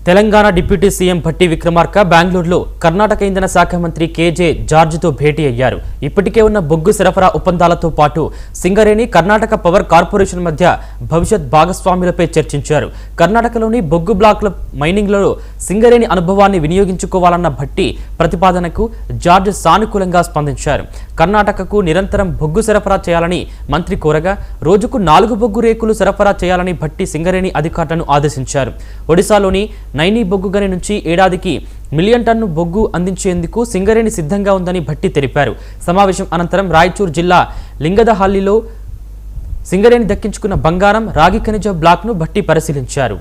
Telangana deputy CM Bhatti Vikramarka బెంగళూరులో కర్ణాటక ఇంధన శాఖ మంత్రి కేజే జార్జ్తో భేటీ అయ్యారు. ఇప్పటికే ఉన్న బొగ్గు సరఫరా ఒప్పందాలతో పాటు సింగరేణి కర్ణాటక పవర్ కార్పొరేషన్ మధ్య భవిష్యత్ భాగస్వామ్యులపై చర్చించారు. కర్ణాటకలోని బొగ్గు బ్లాక్ల మైనింగ్లలో సింగరేణి అనుభవాన్ని వినియోగించుకోవాలన్న భట్టి ప్రతిపాదనకు జార్జ్ సానుకూలంగా స్పందించారు. కర్ణాటకకు నిరంతరం బొగ్గు సరఫరా చేయాలని మంత్రి కోరగా రోజుకు 4 బొగ్గు రేకులు సరఫరా చేయాలని భట్టి సింగరేణి అధికారులను ఆదేశించారు. ఒడిశాలోని నైని బొగ్గు గని నుంచి ఏడాదికి 1 మిలియన్ టన్ను బొగ్గు అందించేందుకు సింగరేణి సిద్ధంగా ఉందని భట్టి తెలిపారు. సమావేశం అనంతరం రాయచూర్ జిల్లా లింగదహల్లిలో సింగరేణి దక్కించుకున్న బంగారం, రాగి ఖనిజ బ్లాక్ను భట్టి పరిశీలించారు.